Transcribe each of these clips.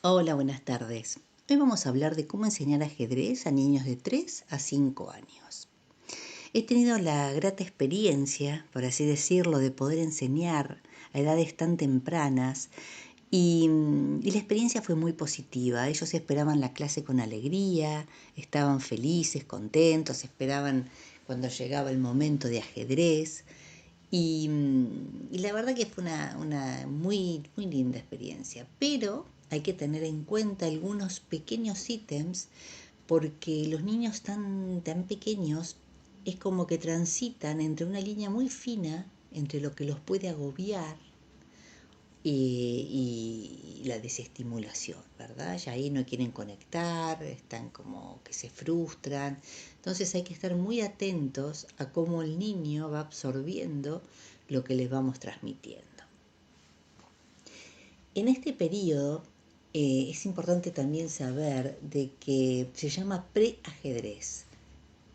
Hola, buenas tardes. Hoy vamos a hablar de cómo enseñar ajedrez a niños de 3 a 5 años. He tenido la grata experiencia, por así decirlo, de poder enseñar a edades tan tempranas y la experiencia fue muy positiva. Ellos esperaban la clase con alegría, estaban felices, contentos, esperaban cuando llegaba el momento de ajedrez. Y la verdad que fue una muy linda experiencia. Pero hay que tener en cuenta algunos pequeños ítems porque los niños tan pequeños es como que transitan entre una línea muy fina entre lo que los puede agobiar y la desestimulación, ¿verdad? Ya ahí no quieren conectar, están como que se frustran. Entonces hay que estar muy atentos a cómo el niño va absorbiendo lo que les vamos transmitiendo. En este periodo es importante también saber de que se llama preajedrez,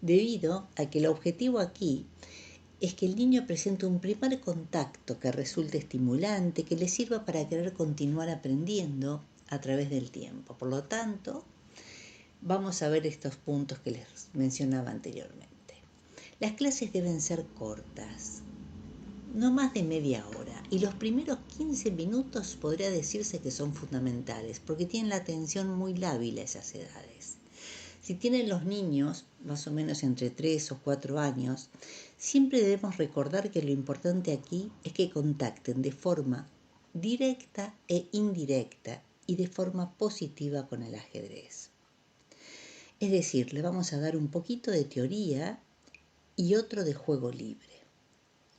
debido a que el objetivo aquí es que el niño presente un primer contacto que resulte estimulante, que le sirva para querer continuar aprendiendo a través del tiempo. Por lo tanto, vamos a ver estos puntos que les mencionaba anteriormente. Las clases deben ser cortas, no más de media hora, y los primeros 15 minutos podría decirse que son fundamentales, porque tienen la atención muy lábil a esas edades. Si tienen los niños, más o menos entre 3 o 4 años, siempre debemos recordar que lo importante aquí es que contacten de forma directa e indirecta y de forma positiva con el ajedrez. Es decir, le vamos a dar un poquito de teoría y otro de juego libre.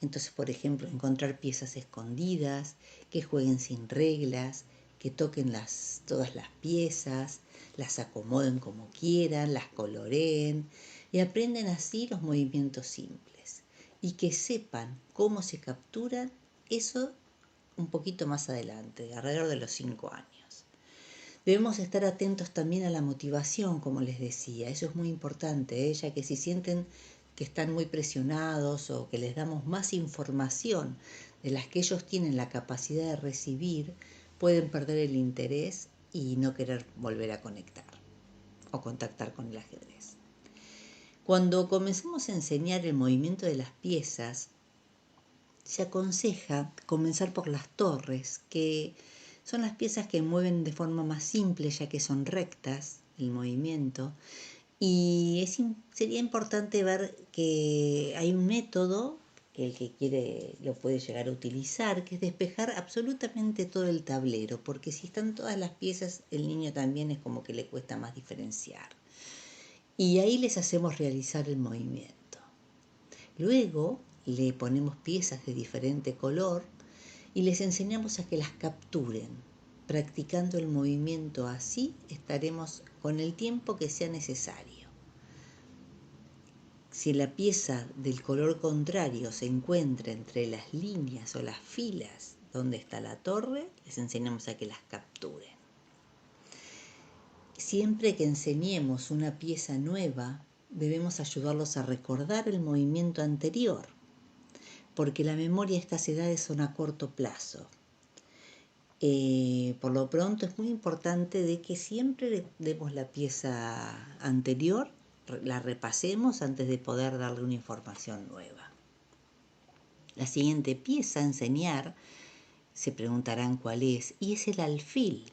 Entonces, por ejemplo, encontrar piezas escondidas, que jueguen sin reglas, que toquen todas las piezas, las acomoden como quieran, las coloreen y aprenden así los movimientos simples. Y que sepan cómo se capturan, eso un poquito más adelante, alrededor de los 5 años. Debemos estar atentos también a la motivación, como les decía, eso es muy importante, ya que si sienten que están muy presionados o que les damos más información de las que ellos tienen la capacidad de recibir, pueden perder el interés y no querer volver a conectar o contactar con el ajedrez. Cuando comenzamos a enseñar el movimiento de las piezas, se aconseja comenzar por las torres, que son las piezas que mueven de forma más simple, ya que son rectas el movimiento. Y sería importante ver que hay un método que el que quiere lo puede llegar a utilizar, que es despejar absolutamente todo el tablero, porque si están todas las piezas, el niño también es como que le cuesta más diferenciar. Y ahí les hacemos realizar el movimiento. Luego le ponemos piezas de diferente color y les enseñamos a que las capturen. Practicando el movimiento así estaremos con el tiempo que sea necesario. Si la pieza del color contrario se encuentra entre las líneas o las filas donde está la torre, les enseñamos a que las capturen. Siempre que enseñemos una pieza nueva, debemos ayudarlos a recordar el movimiento anterior, porque la memoria de estas edades son a corto plazo. Por lo pronto es muy importante de que siempre demos la pieza anterior, la repasemos antes de poder darle una información nueva. La siguiente pieza a enseñar, se preguntarán cuál es, y es el alfil.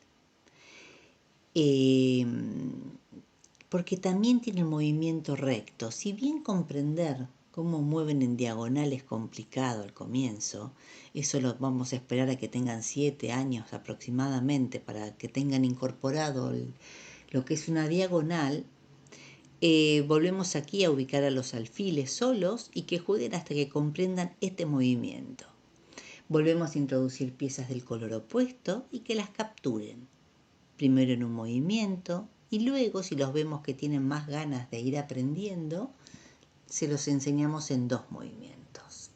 Porque también tiene el movimiento recto. Si bien comprender cómo mueven en diagonal es complicado al comienzo, eso lo vamos a esperar a que tengan 7 años aproximadamente para que tengan incorporado lo que es una diagonal. Volvemos aquí a ubicar a los alfiles solos y que jueguen hasta que comprendan este movimiento. Volvemos a introducir piezas del color opuesto y que las capturen. Primero en un movimiento y luego, si los vemos que tienen más ganas de ir aprendiendo, se los enseñamos en 2 movimientos.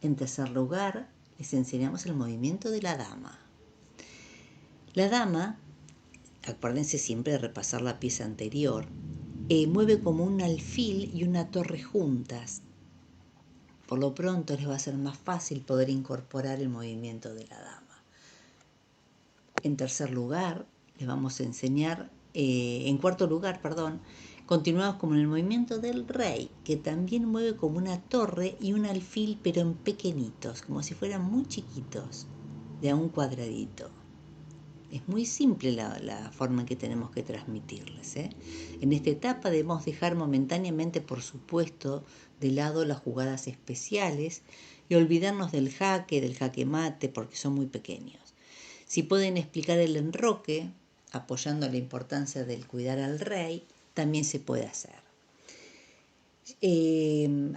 En tercer lugar, les enseñamos el movimiento de la dama. La dama, acuérdense siempre de repasar la pieza anterior, mueve como un alfil y una torre juntas. Por lo pronto les va a ser más fácil poder incorporar el movimiento de la dama. En tercer lugar, les vamos a enseñar, en cuarto lugar, perdón, continuamos con el movimiento del rey, que también mueve como una torre y un alfil, pero en pequeñitos, como si fueran muy chiquitos, de a un cuadradito. Es muy simple la forma en que tenemos que transmitirles. En esta etapa debemos dejar momentáneamente, por supuesto, de lado las jugadas especiales y olvidarnos del jaque mate, porque son muy pequeños. Si pueden explicar el enroque, apoyando la importancia del cuidar al rey, también se puede hacer.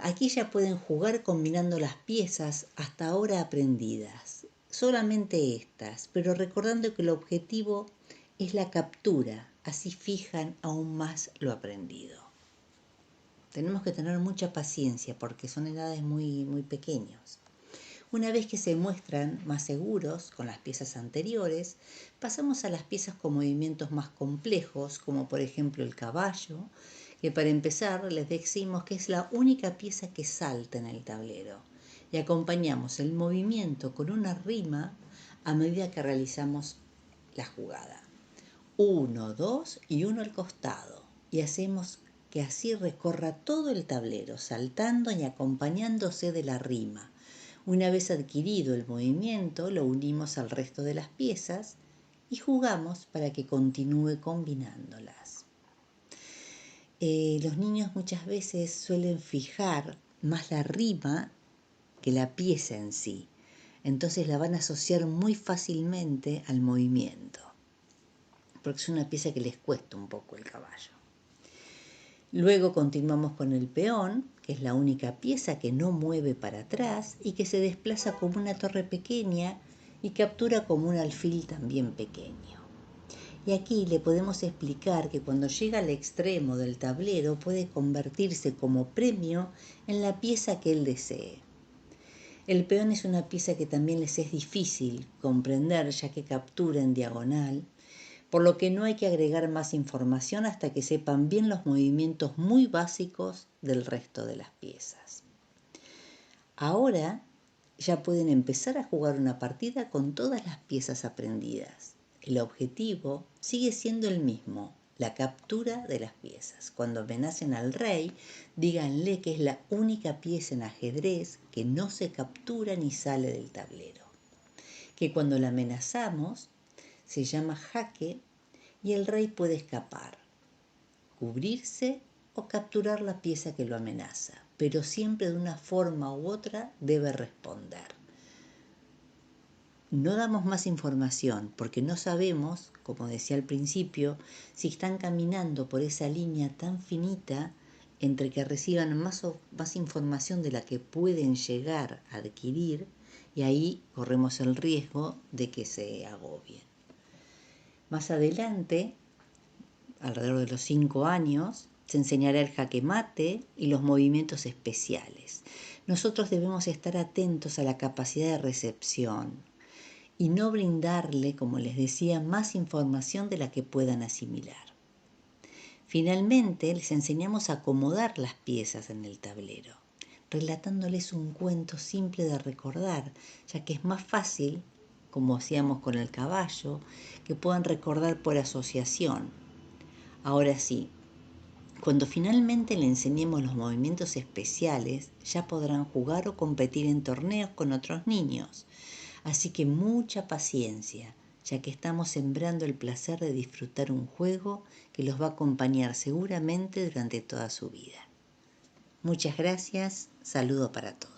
Aquí ya pueden jugar combinando las piezas hasta ahora aprendidas, solamente estas, pero recordando que el objetivo es la captura, así fijan aún más lo aprendido. Tenemos que tener mucha paciencia porque son edades muy pequeños. Una vez que se muestran más seguros con las piezas anteriores, pasamos a las piezas con movimientos más complejos, como por ejemplo el caballo, que para empezar les decimos que es la única pieza que salta en el tablero y acompañamos el movimiento con una rima a medida que realizamos la jugada. 1, 2 y 1 al costado, y hacemos que así recorra todo el tablero, saltando y acompañándose de la rima. Una vez adquirido el movimiento, lo unimos al resto de las piezas y jugamos para que continúe combinándolas. Los niños muchas veces suelen fijar más la rima que la pieza en sí, entonces la van a asociar muy fácilmente al movimiento, porque es una pieza que les cuesta un poco el caballo. Luego continuamos con el peón, que es la única pieza que no mueve para atrás y que se desplaza como una torre pequeña y captura como un alfil también pequeño. Y aquí le podemos explicar que cuando llega al extremo del tablero puede convertirse como premio en la pieza que él desee. El peón es una pieza que también les es difícil comprender ya que captura en diagonal, por lo que no hay que agregar más información hasta que sepan bien los movimientos muy básicos del resto de las piezas. Ahora ya pueden empezar a jugar una partida con todas las piezas aprendidas. El objetivo sigue siendo el mismo, la captura de las piezas. Cuando amenacen al rey, díganle que es la única pieza en ajedrez que no se captura ni sale del tablero. Que cuando la amenazamos se llama jaque y el rey puede escapar, cubrirse o capturar la pieza que lo amenaza, pero siempre de una forma u otra debe responder. No damos más información porque no sabemos, como decía al principio, si están caminando por esa línea tan finita entre que reciban más información de la que pueden llegar a adquirir y ahí corremos el riesgo de que se agobien. Más adelante, alrededor de los 5 años, se enseñará el jaque mate y los movimientos especiales. Nosotros debemos estar atentos a la capacidad de recepción y no brindarle, como les decía, más información de la que puedan asimilar. Finalmente, les enseñamos a acomodar las piezas en el tablero, relatándoles un cuento simple de recordar, ya que es más fácil, como hacíamos con el caballo, que puedan recordar por asociación. Ahora sí, cuando finalmente le enseñemos los movimientos especiales, ya podrán jugar o competir en torneos con otros niños. Así que mucha paciencia, ya que estamos sembrando el placer de disfrutar un juego que los va a acompañar seguramente durante toda su vida. Muchas gracias, saludo para todos.